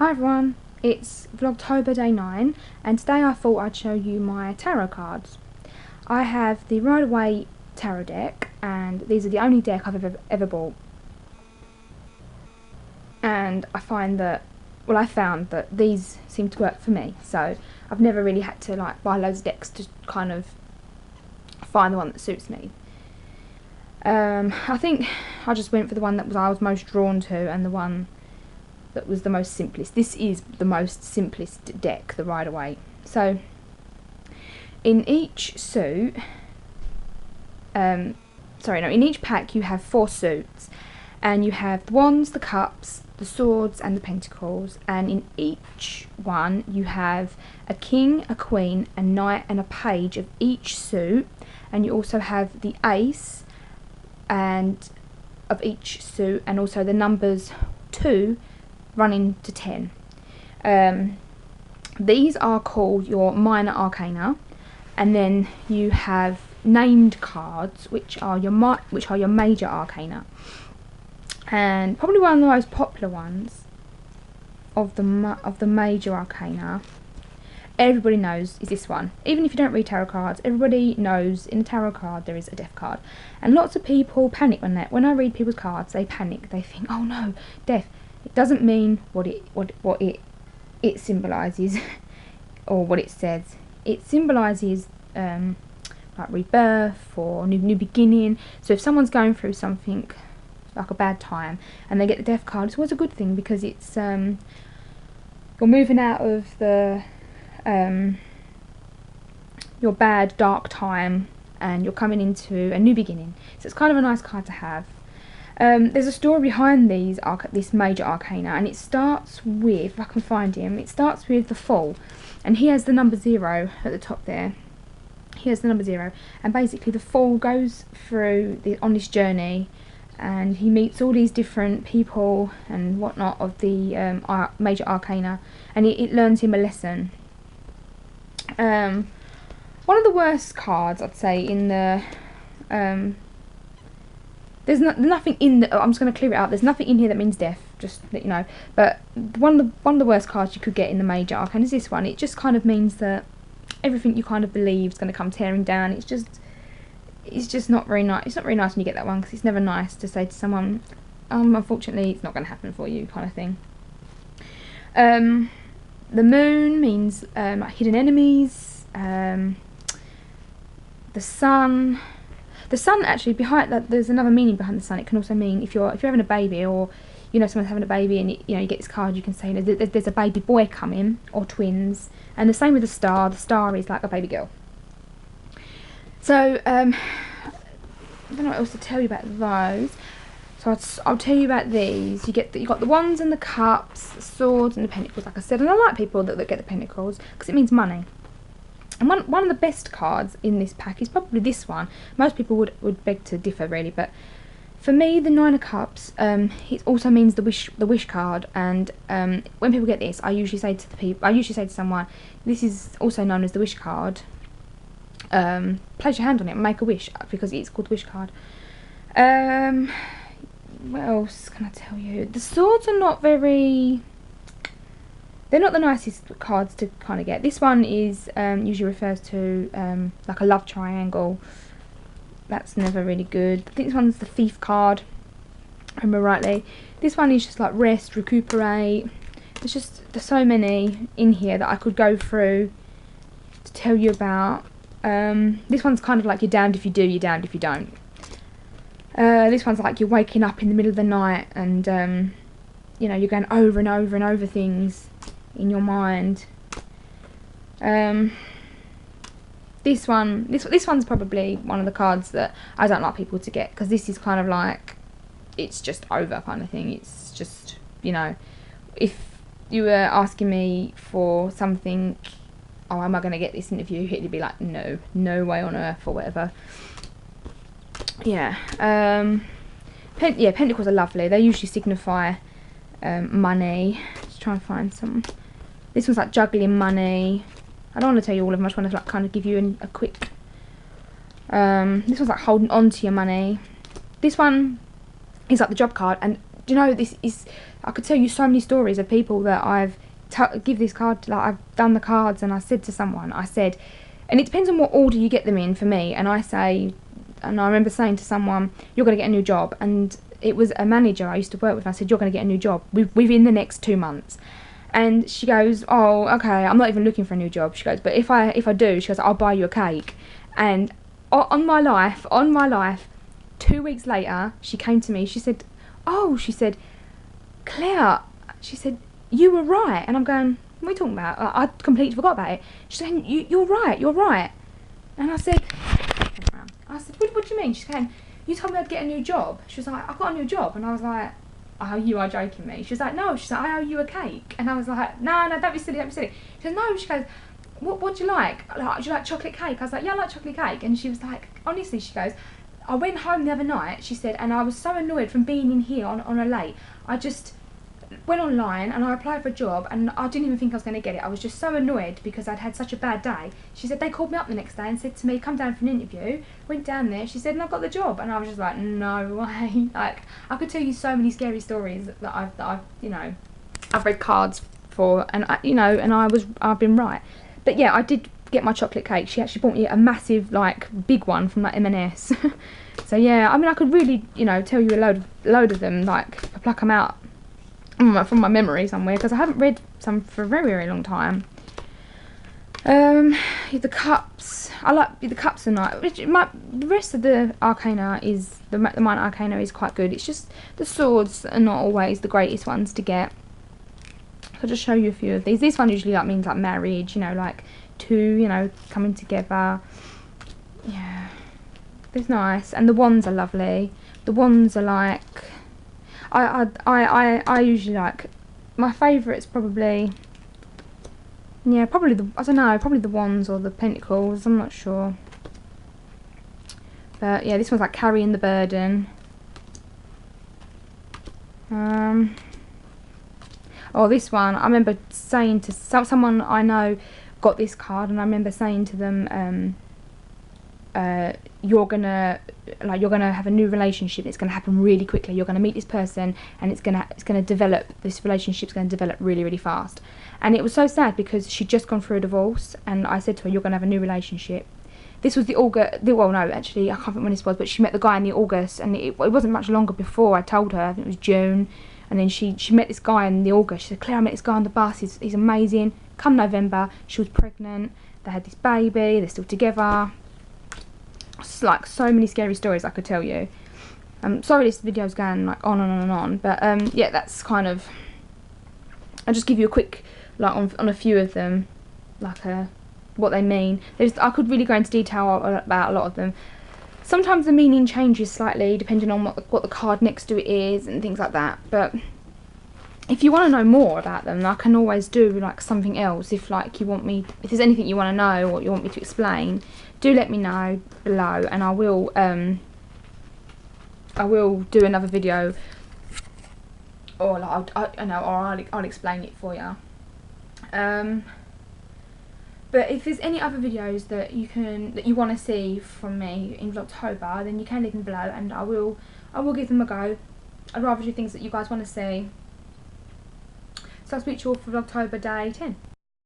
Hi everyone, it's Vlogtober day 9 and today I thought I'd show you my tarot cards. I have the Ride Away tarot deck and these are the only deck I've ever bought. And I found that these seem to work for me, so I've never really had to like buy loads of decks to kind of find the one that suits me. I think I just went for the one that I was most drawn to and the one that was the most simplest. This is the most simplest deck, the Ride Away. So in each suit, in each pack you have 4 suits, and you have the wands, the cups, the swords and the pentacles, and in each one you have a king, a queen, a knight and a page of each suit, and you also have the ace and of each suit, and also the numbers 2 running to 10. These are called your minor arcana, and then you have named cards which are your major arcana. And probably one of the most popular ones of the major arcana, everybody knows, is this one. Even if you don't read tarot cards, everybody knows in a tarot card there is a death card, and lots of people panic when I read people's cards. They panic. They think, oh no, death. It doesn't mean what it symbolises or what it says. It symbolises like rebirth or new beginning. So if someone's going through something like a bad time and they get the death card, it's always a good thing, because it's you're moving out of the your bad dark time and you're coming into a new beginning. So it's kind of a nice card to have. There's a story behind this major arcana, and it starts with, if I can find him, it starts with the Fool, and he has the number 0 at the top there. He has the number 0, and basically the Fool goes through on this journey, and he meets all these different people and whatnot of the major arcana, and it learns him a lesson. One of the worst cards, I'd say, in the there's nothing in the, I'm just going to clear it up, there's nothing in here that means death, just that you know, but one of the worst cards you could get in the major arcana is this one. It just kind of means that everything you kind of believe is going to come tearing down. It's just not very nice. It's not very nice when you get that one, because it's never nice to say to someone, unfortunately it's not going to happen for you, kind of thing. The moon means like hidden enemies. The sun actually, behind that, there's another meaning behind the sun. It can also mean if you're having a baby, or you know someone's having a baby, and you get this card, you can say there's a baby boy coming, or twins. And the same with the star. The star is like a baby girl. So I don't know what else to tell you about those. So I'll tell you about these. You got the wands and the cups, the swords and the pentacles, like I said. And I like people that get the pentacles because it means money. And one of the best cards in this pack is probably this one. Most people would beg to differ, really, but for me, the 9 of Cups, it also means the wish card. And when people get this, I usually say to someone, this is also known as the wish card. Place your hand on it and make a wish, because it's called the wish card. What else can I tell you? The swords are not very... They're not the nicest cards to kind of get. This one is usually refers to like a love triangle. That's never really good. I think this one's the Thief card, if I remember rightly. This one is just like rest, recuperate. There's so many in here that I could go through to tell you about. This one's kind of like you're damned if you do, you're damned if you don't. This one's like you're waking up in the middle of the night and you're going over and over and over things in your mind. This one's probably one of the cards that I don't like people to get, because this is kind of like, it's just over kind of thing. It's just, if you were asking me for something, oh, am I going to get this interview, it'd be like, no way on earth, or whatever. Yeah. Pentacles are lovely. They usually signify money. Just try and find some. This one's like juggling money. I don't want to tell you all of them. I just want to like kind of give you a quick. This one's like holding on to your money. This one is like the job card, and do you know, this is, I could tell you so many stories of people that I've give this card, like I've done the cards and I said to someone, I said, and it depends on what order you get them in for me, and I remember saying to someone, you're going to get a new job, and it was a manager I used to work with, and I said, you're going to get a new job within the next 2 months. And she goes, oh, okay, I'm not even looking for a new job. She goes, but if I do, she goes, I'll buy you a cake. And on my life, 2 weeks later, she came to me, she said, oh, she said, Claire, she said, you were right. And I'm going, what are you talking about? I completely forgot about it. She's saying, you're right. And I said, what do you mean? She's going, you told me I'd get a new job. She was like, I've got a new job. And I was like, oh, you are joking me. She was like, no. She's like, I owe you a cake. And I was like, no, don't be silly. She goes, no. She goes, what do you like? Do you like chocolate cake? I was like, yeah, I like chocolate cake. And she was like, honestly, she goes, I went home the other night, she said, and I was so annoyed from being in here on a late. I just went online and I applied for a job and I didn't even think I was going to get it. I was just so annoyed because I'd had such a bad day. She said, they called me up the next day and said to me, come down for an interview. Went down there, she said, and I got the job. And I was just like, no way. Like, I could tell you so many scary stories that I've you know, I've read cards for, and I've been right. But yeah, I did get my chocolate cake. She actually bought me a massive, like, big one from like M&S. So yeah, I mean, I could really, you know, tell you a load of them, like, pluck them out from my memory somewhere, because I haven't read some for a very, very long time. The cups, I like the cups are nice. The rest of the arcana is, the minor arcana is quite good. It's just the swords are not always the greatest ones to get. I'll just show you a few of these. This one usually like means like marriage, you know, like two, you know, coming together. Yeah, it's nice, and the wands are lovely. The wands are like, I usually like, my favourite's probably, yeah, probably I don't know, probably the wands or the pentacles, I'm not sure. But yeah, this one's like carrying the burden. Oh, this one, I remember saying to someone I know got this card, and I remember saying to them, you're gonna have a new relationship. It's gonna happen really quickly. You're gonna meet this person, and it's gonna develop. This relationship's gonna develop really, really fast. And it was so sad because she'd just gone through a divorce, and I said to her, "You're gonna have a new relationship." This was the August. Well, no, actually, I can't remember when this was, but she met the guy in the August, and it wasn't much longer before I told her. I think it was June, and then she met this guy in the August. She said, "Claire, I met this guy on the bus. He's amazing." Come November, she was pregnant. They had this baby. They're still together. It's like so many scary stories I could tell you. Sorry this video's going like on and on and on, but yeah, that's kind of, I'll just give you a quick like on a few of them, like what they mean. I could really go into detail about a lot of them. Sometimes the meaning changes slightly depending on what the card next to it is and things like that, but if you want to know more about them, I can always do like something else. If like you want me, if there's anything you want to know or you want me to explain, do let me know below, and I will do another video, or like I'll explain it for you. But if there's any other videos that you want to see from me in Vlogtober, then you can leave them below, and I will give them a go. I'd rather do things that you guys want to see. So I'll speak to you all for Vlogtober day 10.